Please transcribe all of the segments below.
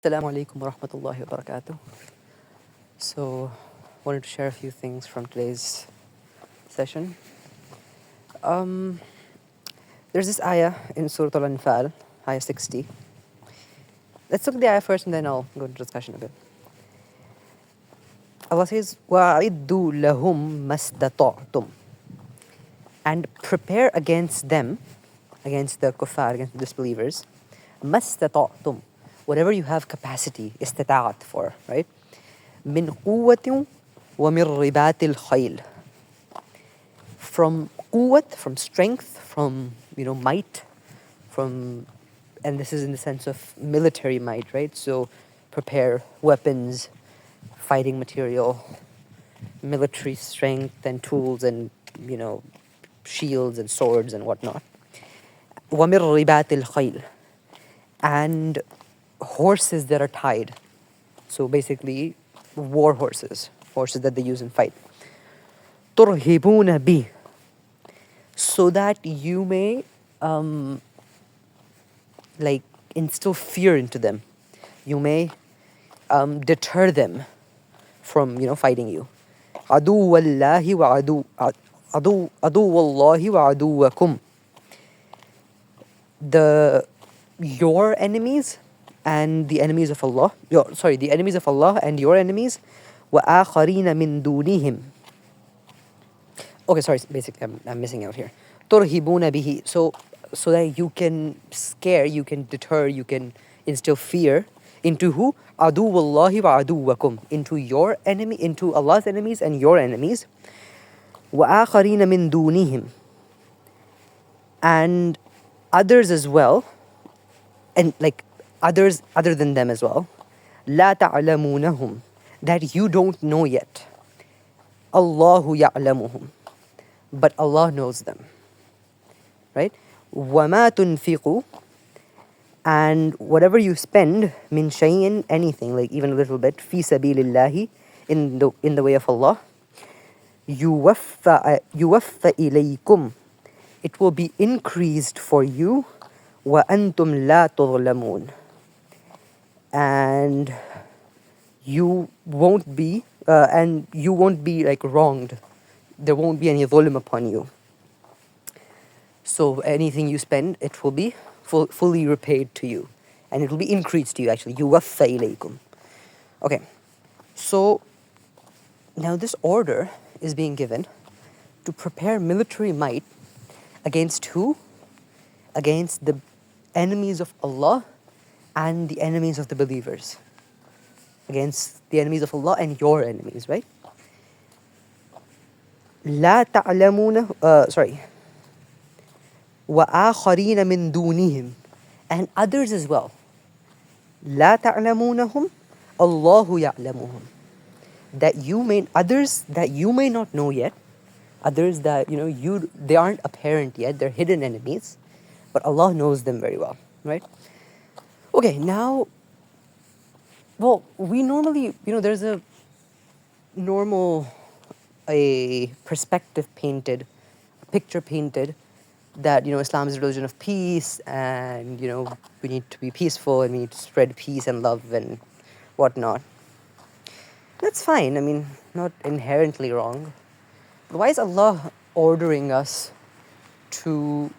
Assalamu alaikum wa rahmatullahi wa barakatuh. So, wanted to share a few things from today's session. There's this ayah in Surah Al Anfal, ayah 60. Let's look at the ayah first and then I'll go into discussion a bit. Allah says, وَأَعِدُّوا لَهُمْ مَسْتَطَعْتُمْ, and prepare against them, against the kuffar, against the disbelievers, مَسْتَطَعْتُمْ, whatever you have capacity, istita'at for, right? مِنْ قُوَّةٍ وَمِنْ رِبَاطِ الْخَيْلِ, from quwwat, from strength, from might, from, and this is in the sense of military might, right? So prepare weapons, fighting material, military strength and tools and shields and swords and whatnot. وَمِنْ رِبَاطِ الْخَيْلِ, and horses that are tied. So basically war horses that they use in fight. تُرْهِبُونَ بِهِ, so that you may instill fear into them. You may deter them from fighting you. عَدُوَّ اللَّهِ وَعَدُوَّكُمْ, your enemies and the enemies of Allah. The enemies of Allah and your enemies. وَآخَرِينَ مِن دُونِهِمْ. Okay, sorry, basically I'm missing out here. تُرْهِبُونَ بِهِ, so that you can scare, you can deter, you can instill fear into who? عَدُوَّ اللَّهِ وَعَدُوَّكُمْ, into your enemy, into Allah's enemies and your enemies. وَآخَرِينَ مِن دُونِهِمْ, and others as well, and others other than them as well. لَا تَعْلَمُونَهُمْ, that you don't know yet. Allahu يَعْلَمُهُمْ, but Allah knows them, right? وَمَا تُنْفِقُوا, and whatever you spend, min shay'in, anything, even a little bit, fi sabilillahi, in the way of Allah, yuwaffa ilaykum, it will be increased for you, wa antum la tuzlamun, and you won't be wronged. There won't be any dhulm upon you. So anything you spend, it will be fully repaid to you, and it will be increased to you, actually. Yuwaffa ilaykum. Okay, so now this order is being given to prepare military might against who? Against the enemies of Allah and the enemies of the believers. Against the enemies of Allah and your enemies, right? لا تعلمون وآخرين من دونهم, and others as well. لا تعلمونهم الله يعلمهم, others that you may not know yet, others that they aren't apparent yet, they're hidden enemies, but Allah knows them very well, right? Okay, now, well, we normally, there's a perspective painted, a picture painted, that Islam is a religion of peace, and we need to be peaceful, and we need to spread peace and love and whatnot. That's fine. I mean, not inherently wrong. But why is Allah ordering us to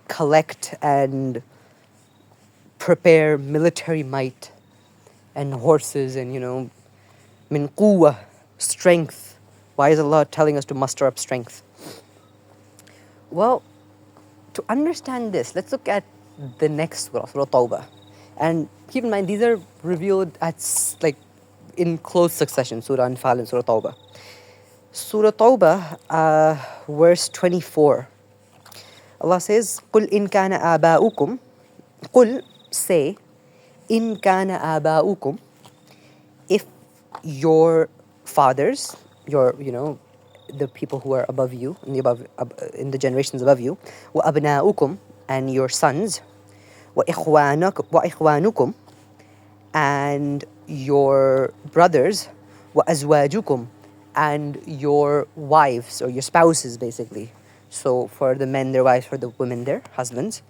collect and prepare military might and horses and min quwwah, strength? Why is Allah telling us to muster up strength? Well, to understand this, let's look at the next surah, Surah Tauba. And keep in mind, these are revealed in close succession, Surah Anfal and Surah Tauba. Surah Tauba, verse 24. Allah says, قُلْ إِنْ كَانَ آبَاؤُكُمْ, قُلْ, say, إِنْ كَانَ آبَاؤُكُمْ, if your fathers, the people who are above you, in the generations above you, وَأَبْنَاؤُكُمْ, and your sons, وَإِخْوَانُكُمْ, and your brothers, وَأَزْوَاجُكُمْ, and your wives or your spouses, basically. So for the men, their wives; for the women, their husbands.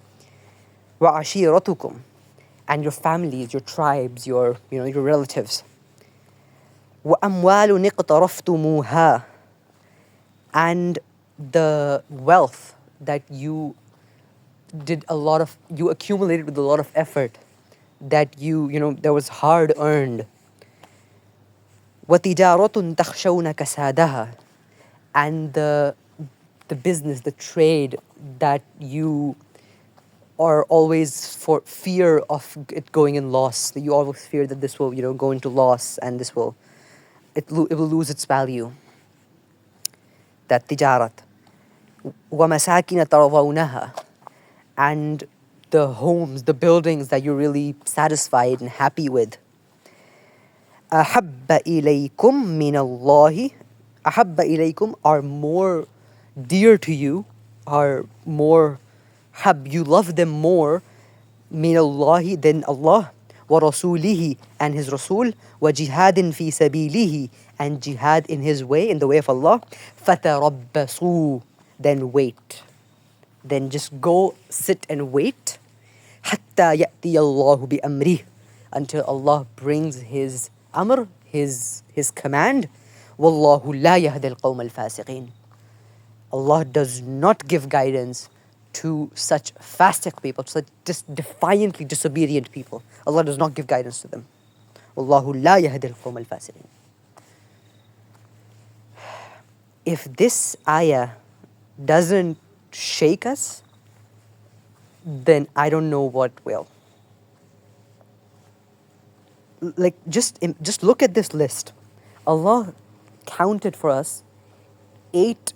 وَعَشِيرَتُكُمْ, and your families, your tribes, your relatives. وَأَمْوَالٌ اقْتَرَفْتُمُوهَا, and the wealth that you accumulated with a lot of effort, that that was hard earned. وَتِجَارَةٌ تَخْشَوْنَ كَسَادَهَا, and the business, the trade that you are always for fear of it going in loss. That you always fear that this will go into loss, and it will lose its value. That tijarat. وَمَسَاكِنَ تَرْضَوْنَهَا, and the homes, the buildings that you're really satisfied and happy with. أَحَبَّ إِلَيْكُمْ مِنَ اللَّهِ, أَحَبَّ إِلَيْكُمْ are more dear to you, are more you love them more, min Allahi, than Allah, wa rasulihi, and His Rasul, wa jihadin fi sabilihi, and jihad in His way, in the way of Allah. Fatarabbasu, then wait. Then just go sit and wait. Hatta ya'ti Allahu bi amrih, until Allah brings His amr, His command. Wallahu la yahdi al-qawm al-fasiqeen. Allah does not give guidance to such fasiq people, such defiantly disobedient people. Allah does not give guidance to them. Wallahu la yahdi al-qawm al-fasiqeen. If this ayah doesn't shake us, then I don't know what will. Like, just look at this list. Allah counted for us 8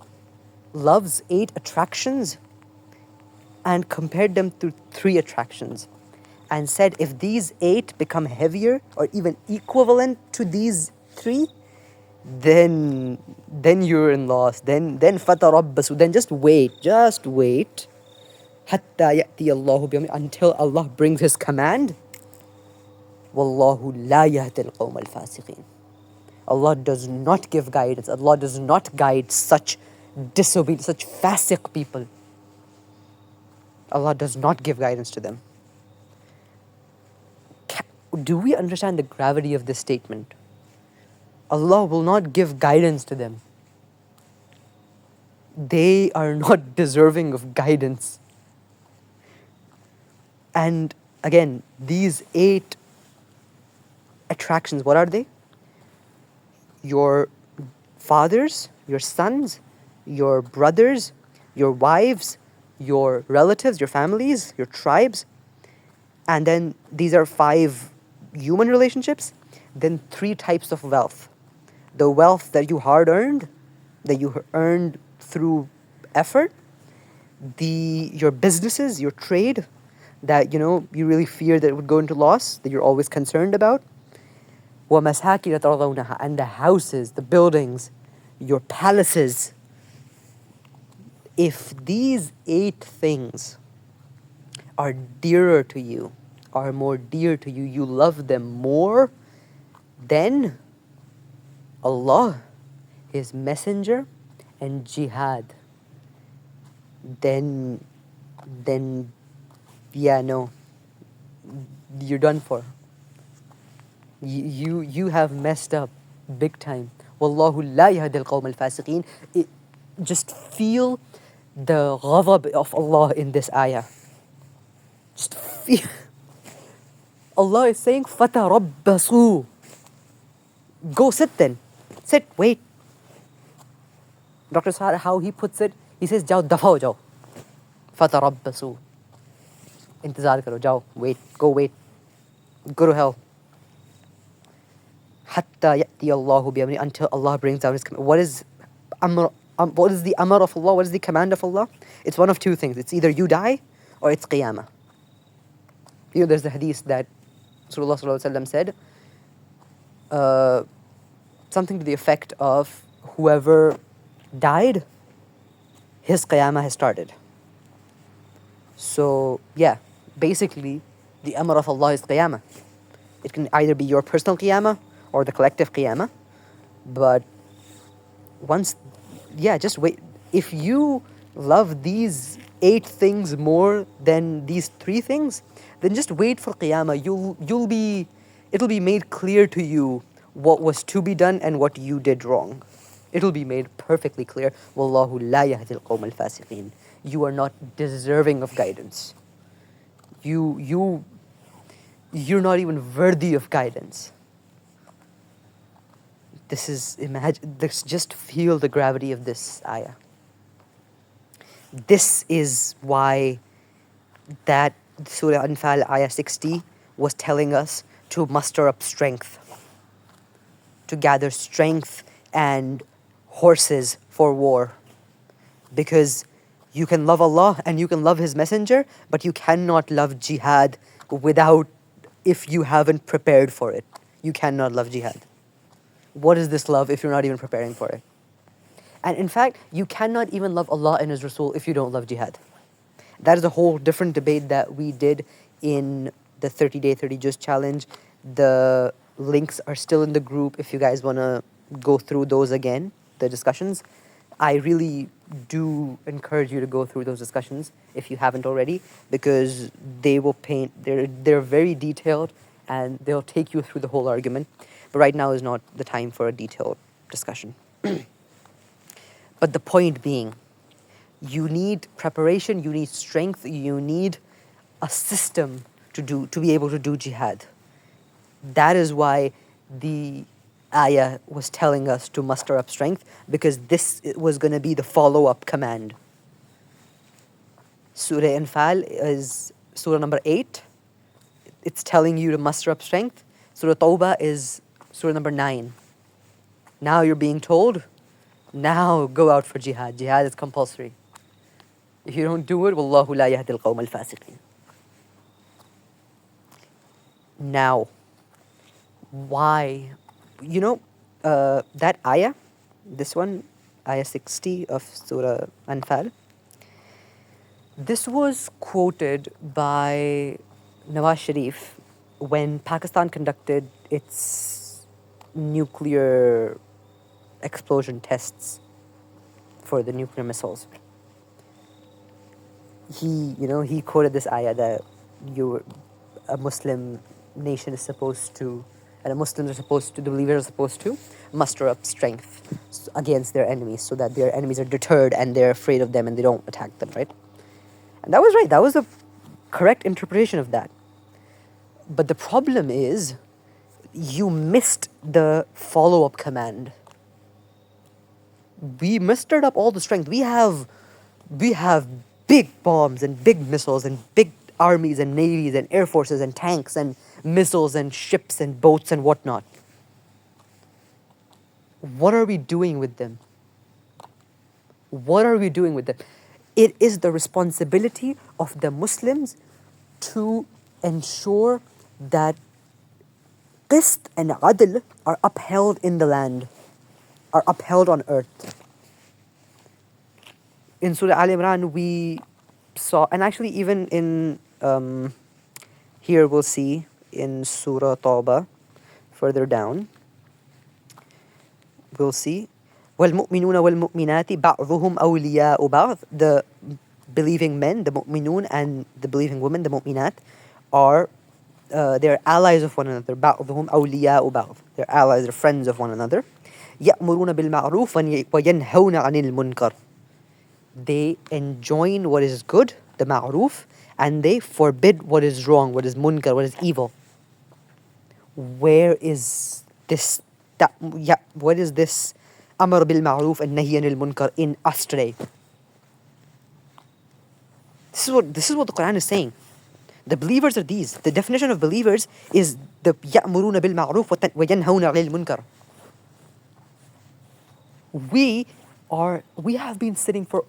loves, 8 attractions, and compared them to 3 attractions, and said if these 8 become heavier or even equivalent to these 3, then you're in loss. Then fatarabbasu, then just wait. Hatta ya'ti Allahu bi amri, until Allah brings His command. Wallahu la yahdi al-qawm al-fasiqeen. Allah does not give guidance. Allah does not guide such disobedient, such fasiq people. Allah does not give guidance to them. Do we understand the gravity of this statement? Allah will not give guidance to them. They are not deserving of guidance. And again, these 8 attractions, what are they? Your fathers, your sons, your brothers, your wives, your relatives, your families, your tribes. And then these are 5 human relationships. Then 3 types of wealth. The wealth that you hard earned, that you earned through effort. Your businesses, your trade, that you really fear that it would go into loss, that you're always concerned about. وَمَسَاكِنَ تَرْضَوْنَهَا, and the houses, the buildings, your palaces. If these 8 things are dearer to you, are more dear to you, you love them more than Allah, His Messenger, and jihad, then yeah, no, you're done for. You have messed up big time. Wallahu la yahdi al-qawm al-fasiqeen. Just feel the ghadab of Allah in this ayah. Just feel. Allah is saying, fatarabbasu. Go sit then. Sit, wait. Dr. Sahar, how he puts it, he says, jao, dafa ho jao. Fatarabbasu. Intizar karo, jao, wait, go to hell. Hatta ya'ti Allahu bi amri, until Allah brings down His command. What is the amr of Allah? What is the command of Allah? It's one of 2 things. It's either you die or it's qiyamah. There's the hadith that Rasulullah sallallahu alaihi wasallam said, something to the effect of, whoever died, his qiyamah has started. So yeah, basically the amr of Allah is qiyamah. It can either be your personal qiyamah or the collective qiyamah. But just wait. If you love these 8 things more than these 3 things, then just wait for Qiyamah. It'll be made clear to you what was to be done and what you did wrong. It'll be made perfectly clear. Wallahu la yahdi al-qawm al-fasiqeen. You are not deserving of guidance. You're not even worthy of guidance. Let's just feel the gravity of this ayah. This is why that Surah Al Anfal ayah 60 was telling us to muster up strength, to gather strength and horses for war. Because you can love Allah and you can love His Messenger, but you cannot love jihad if you haven't prepared for it. You cannot love jihad. What is this love if you're not even preparing for it? And in fact, you cannot even love Allah and His Rasul if you don't love jihad. That is a whole different debate that we did in the 30-day, 30 Juz challenge. The links are still in the group if you guys want to go through those again, the discussions. I really do encourage you to go through those discussions if you haven't already, because they will they're very detailed and they'll take you through the whole argument. But right now is not the time for a detailed discussion. But the point being, you need preparation, you need strength, you need a system to be able to do jihad. That is why the ayah was telling us to muster up strength, because this was going to be the follow-up command. Surah Anfal is surah number 8. It's telling you to muster up strength. Surah Tauba is surah number 9. Now you're being told, now go out for jihad. Jihad is compulsory. If you don't do it, Wallahu la yahdi al-qawm al-fasiqeen. Now, why? That ayah, this one, ayah 60 of Surah Anfal, this was quoted by Nawaz Sharif when Pakistan conducted its nuclear explosion tests for the nuclear missiles. He quoted this ayah that a Muslim nation is supposed to, and the believers are supposed to muster up strength against their enemies so that their enemies are deterred and they're afraid of them and they don't attack them, right? And that was right. That was the correct interpretation of that. But the problem is, you missed the follow-up command. We mustered up all the strength. We have big bombs and big missiles and big armies and navies and air forces and tanks and missiles and ships and boats and whatnot. What are we doing with them? What are we doing with them? It is the responsibility of the Muslims to ensure that qist and adl are upheld in the land, are upheld on earth. In Surah Al Imran, we saw, and actually even in here we'll see in Surah Tauba, further down, we'll see وَالْمُؤْمِنُونَ وَالْمُؤْمِنَاتِ بَعْضُهُمْ أَوْلِيَاءُ بَعْضٍ. The believing men, the mu'minun, and the believing women, the mu'minat, are they're allies of one another. بَعْضُهُمْ أَوْلِيَاءُ بَعْضٍ. They're allies, they're friends of one another. يَأْمُرُونَ بِالْمَعْرُوفِ وَيَنْهَوْنَ عَنِ الْمُنْكَرِ. They enjoin what is good, the ma'roof, and they forbid what is wrong, what is munkar, what is evil. Where is this? What is this? Amar bil ma'roof and nahi anil munkar in us today. This is what the Quran is saying. The believers are these. The definition of believers is the ya'muruna bil ma'roof wa yanhauna 'anil munkar. We have been sitting for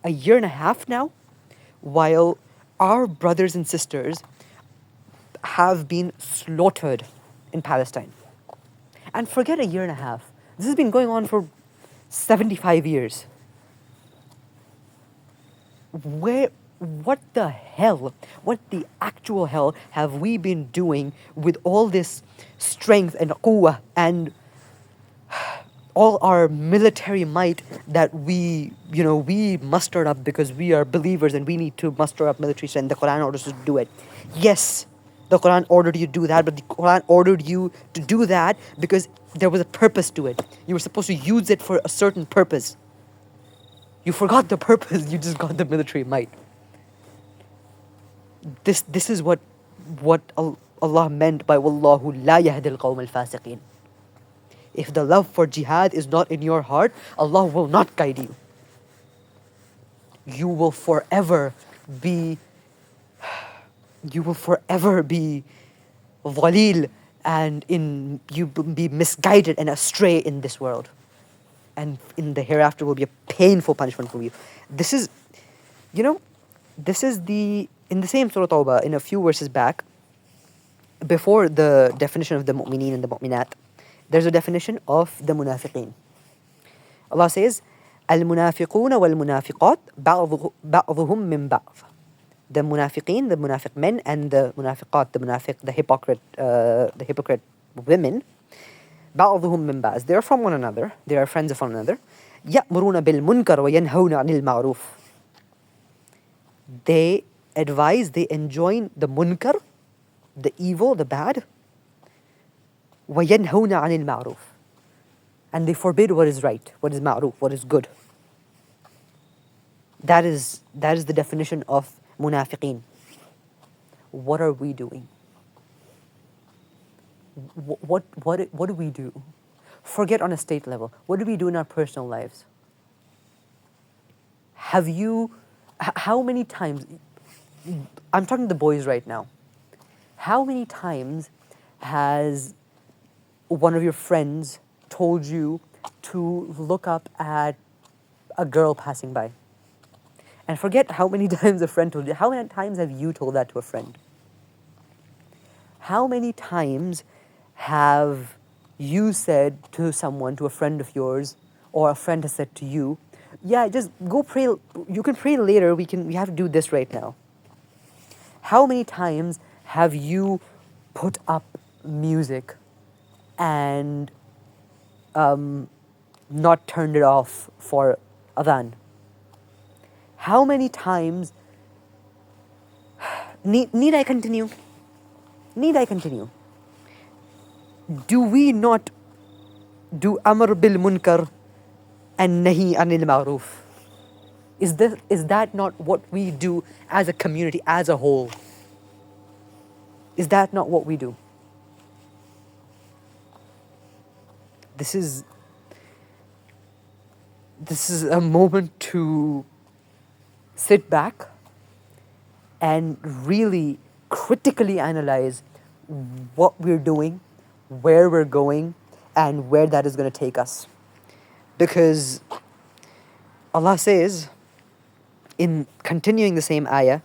a year and a half now, while our brothers and sisters have been slaughtered in Palestine. And forget a year and a half. This has been going on for 75 years. What the actual hell have we been doing with all this strength and quwwah and all our military might that we mustered up because we are believers and we need to muster up military strength. The Quran orders us to do it. Yes, the Quran ordered you to do that, but the Quran ordered you to do that because there was a purpose to it. You were supposed to use it for a certain purpose. You forgot the purpose, you just got the military might. This is what Allah meant by Wallahu la yahdi al-qawm al-fasiqeen. If the love for jihad is not in your heart, Allah will not guide you. You will forever be dhalil, and you be misguided and astray in this world. And in the hereafter will be a painful punishment for you. This is in the same Surah Tauba, in a few verses back, before the definition of the mu'mineen and the mu'minat, there's a definition of the munafiqeen. Allah says, Al-munafiquna wal-munafiqat ba'dhuhum min ba'd. The munafiqeen, the munafiq men, and the munafiqat, the hypocrite women, ba'dhuhum min ba'd. They are from one another, they are friends of one another. يَأْمُرُونَ بِالْمُنْكَرِ وَيَنْهَوْنَ عَنِ الْمَعْرُوفِ. They advise, they enjoin the munkar, the evil, the bad. وَيَنْهَوْنَ عَنِ الْمَعْرُوفِ. And they forbid what is right, what is ma'ruf, what is good. That is the definition of munafiqeen. What are we doing? What do we do? Forget on a state level. What do we do in our personal lives? How many times, I'm talking to the boys right now, how many times has one of your friends told you to look up at a girl passing by? And forget how many times a friend told you. How many times have you told that to a friend? How many times have you said to someone, to a friend of yours, or a friend has said to you, yeah, just go pray, you can pray later, we have to do this right now. How many times have you put up music and not turned it off for adhan? How many times, need I continue? Do we not do amr bil munkar and nahi anil ma'ruf? Is that not what we do as a community, as a whole? Is that not what we do? This is a moment to sit back and really critically analyze what we're doing, where we're going, and where that is going to take us. Because Allah says, in continuing the same ayah,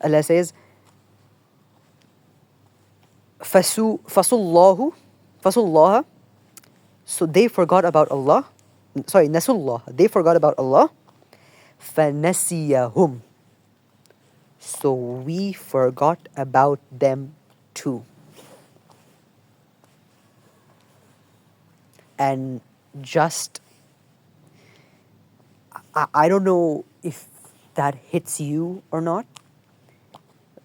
Allah says, فَسُلَّهُ So they forgot about Allah. Sorry, nasullah. They forgot about Allah. فَنَسِيَهُمْ So we forgot about them too. And just, I don't know if that hits you or not,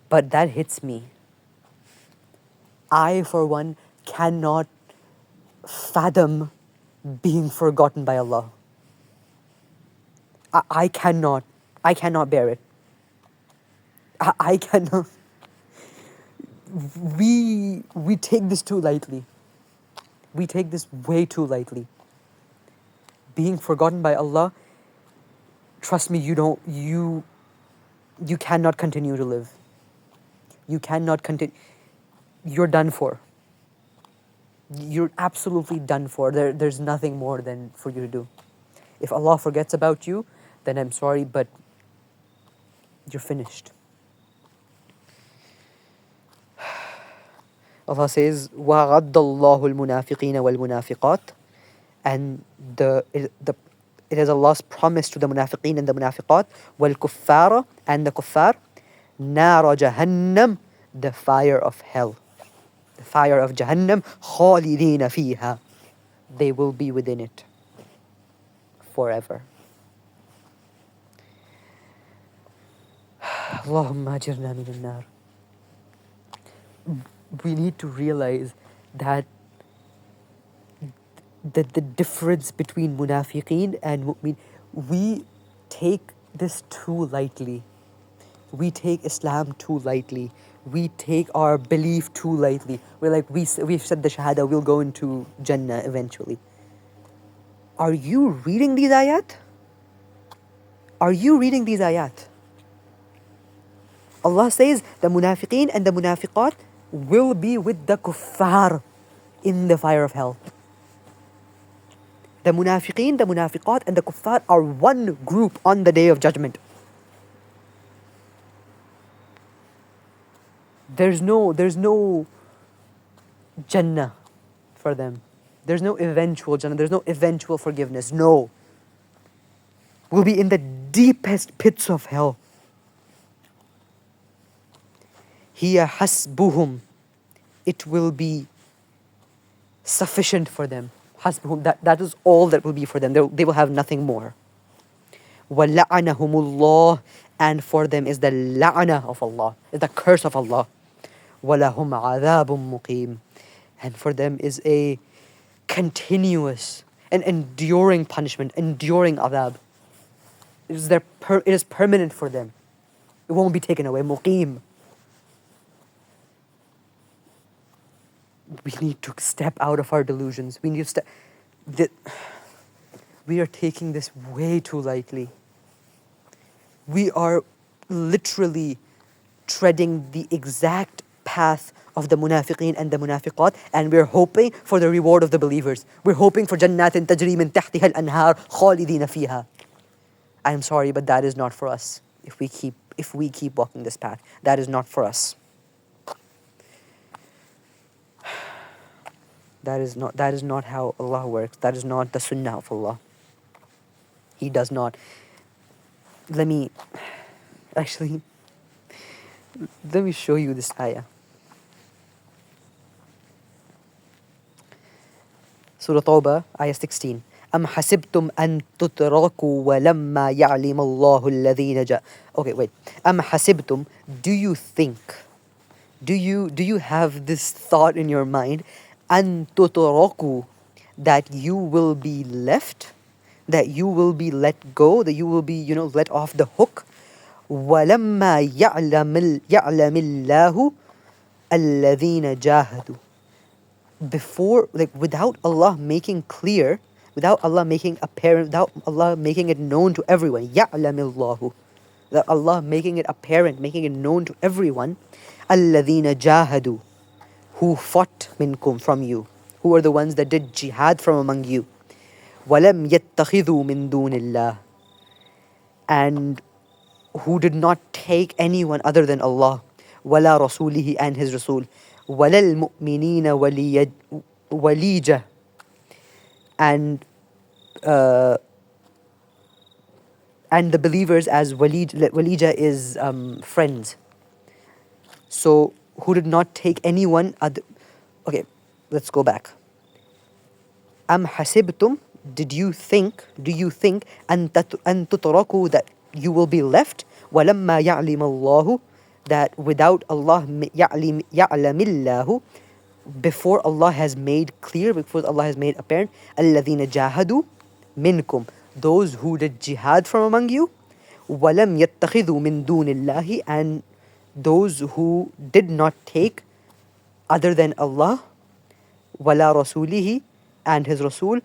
but that hits me. I, for one, cannot fathom being forgotten by Allah. I cannot bear it. I cannot. We take this too lightly. We take this way too lightly. Being forgotten by Allah, trust me, you cannot continue to live. You cannot continue. You're done for. You're absolutely done for. There's nothing more than for you to do. If Allah forgets about you, then I'm sorry, but you're finished. Allah says, وَعَدَّ اللَّهُ الْمُنَافِقِينَ وَالْمُنَافِقَاتِ And it is Allah's promise to the munafiqeen and the munafiqat, وَالْكُفَّارَ and the kuffar, نَارَ جَهَنَّمْ the fire of hell. The fire of Jahannam, خَالِدِينَ فِيهَا they will be within it forever. Allahumma ajirna min al-nar. We need to realize that the difference between munafiqeen and mu'min, we take this too lightly. We take Islam too lightly. We take our belief too lightly. We're like, we've said the Shahada, we'll go into Jannah eventually. Are you reading these ayat? Are you reading these ayat? Allah says the munafiqeen and the munafiqat will be with the kuffar in the fire of hell. The munafiqeen, the munafiqat and the kuffar are one group on the day of judgment. There's no Jannah for them. There's no eventual Jannah. There's no eventual forgiveness. No. We'll be in the deepest pits of hell. Hiya hasbuhum. It will be sufficient for them. Hasbuhum. That is all that will be for them. They will have nothing more. وَلَعَنَهُمُ And for them is the la'ana of Allah, is the curse of Allah. وَلَهُمْ عَذَابٌ مُقِيمٌ And for them is a continuous and enduring punishment, enduring adhab. It is permanent for them. It won't be taken away. Muqim. We need to step out of our delusions. We need to we are taking this way too lightly. We are literally treading the exact path of the munafiqeen and the munafiqat, and we're hoping for the reward of the believers. We're hoping for jannatin tajri min tahtiha al-anhar khalidina fiha. I'm sorry, but that is not for us. If we keep walking this path, that is not for us. That is not how Allah works. That is not the sunnah of Allah. He does not. Let me show you this ayah. Surah Tauba, ayah 16. أَمْ حَسِبْتُمْ أَن تُتْرَكُوا وَلَمَّا يَعْلِمَ اللَّهُ الَّذِينَ جَاءَ. Okay, wait. أَمْ حَسِبْتُمْ Do you think? Do you have this thought in your mind? أَن تُتْرَكُوا That you will be left, that you will be let go, that you will be, let off the hook. وَلَمَّا يَعْلَمِ اللَّهُ الَّذِينَ جَاهَدُوا Before, without Allah making clear, without Allah making apparent, without Allah making it known to everyone, يَعْلَمِ اللَّهُ That Allah making it apparent, making it known to everyone, الَّذِينَ جَاهَدُوا Who fought minkum from you, who are the ones that did jihad from among you. وَلَمْ يَتَّخِذُوا مِن دُونِ اللَّهِ And who did not take anyone other than Allah, وَلَا رَسُولِهِ and His Rasul, وَلَا الْمُؤْمِنِينَ وَلِيجَةً and the believers as walija is friends. So who did not take anyone other. Okay, let's go back. Am hasibtum, do you think an tutraku that you will be left, walamma ya'lim Allahu that without Allah ya'lamillahu before Allah has made clear, before Allah has made apparent, alladhina jahadu minkum those who did jihad from among you, walam yattakhidhu min dunillahi and those who did not take other than Allah, wala rasulihi and His Rasul,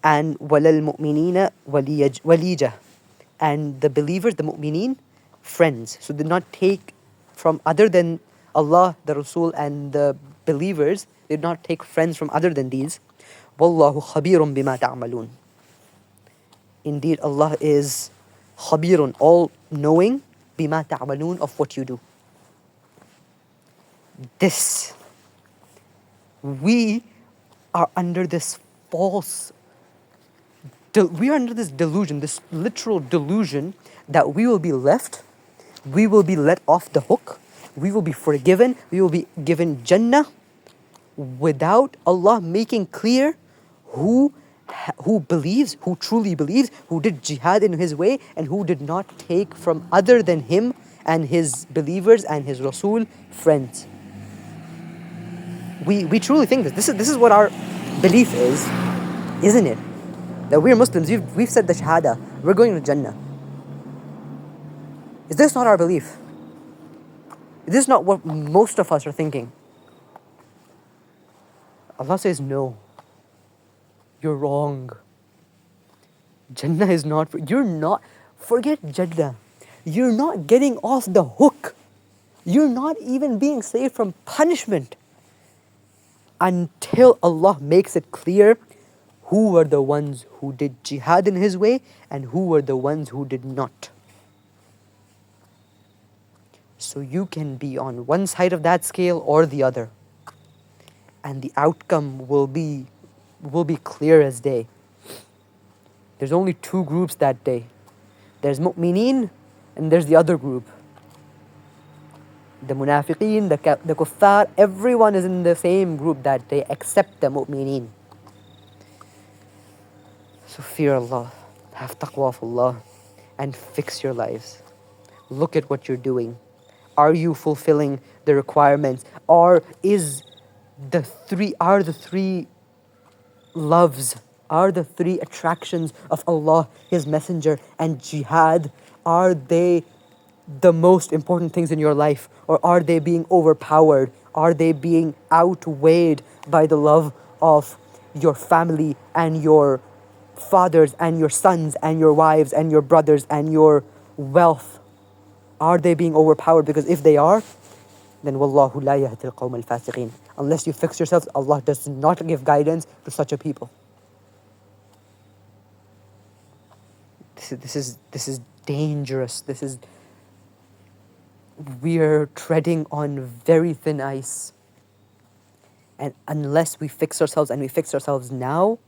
and walal mu'minina walija and the believers, the mu'mineen, friends. So did not take from other than Allah, the Rasul and the believers, did not take friends from other than these. Wallahu khabirun bima ta'malun. Indeed, Allah is khabirun, all knowing, bima ta'malun, of what you do. We are under this we are under this delusion, this literal delusion that we will be left, we will be let off the hook, we will be forgiven, we will be given Jannah without Allah making clear who believes, who truly believes, who did jihad in his way, and who did not take from other than him and his believers and his Rasul friends. We truly think this. This is what our belief is, isn't it? That we're Muslims. We've said the Shahada. We're going to Jannah. Is this not our belief? Is this not what most of us are thinking? Allah says no. You're wrong. Jannah is not for you're not. Forget Jannah. You're not getting off the hook. You're not even being saved from punishment until Allah makes it clear who were the ones who did jihad in His way and who were the ones who did not. So you can be on one side of that scale or the other, and the outcome will be clear as day. There's only two groups that day. There's mu'mineen and there's the other group. The munafiqeen, the kuffar, everyone is in the same group that day except the mu'mineen. So fear Allah, have taqwa of Allah, and fix your lives. Look at what you're doing. Are you fulfilling the requirements? Or are the three loves, are the three attractions of Allah, His Messenger, and jihad, are they the most important things in your life? Or are they being overpowered? Are they being outweighed by the love of your family and your fathers and your sons and your wives and your brothers and your wealth? Are they being overpowered? Because if they are, then Wallahu la yahdi al-qawm al-fasiqeen. Unless you fix yourselves, Allah does not give guidance to such a people. This is dangerous. We're treading on very thin ice. And unless we fix ourselves, and we fix ourselves now,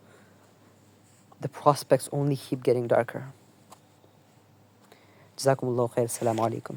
the prospects only keep getting darker. Jazakumullahu khair. Assalamu alaikum.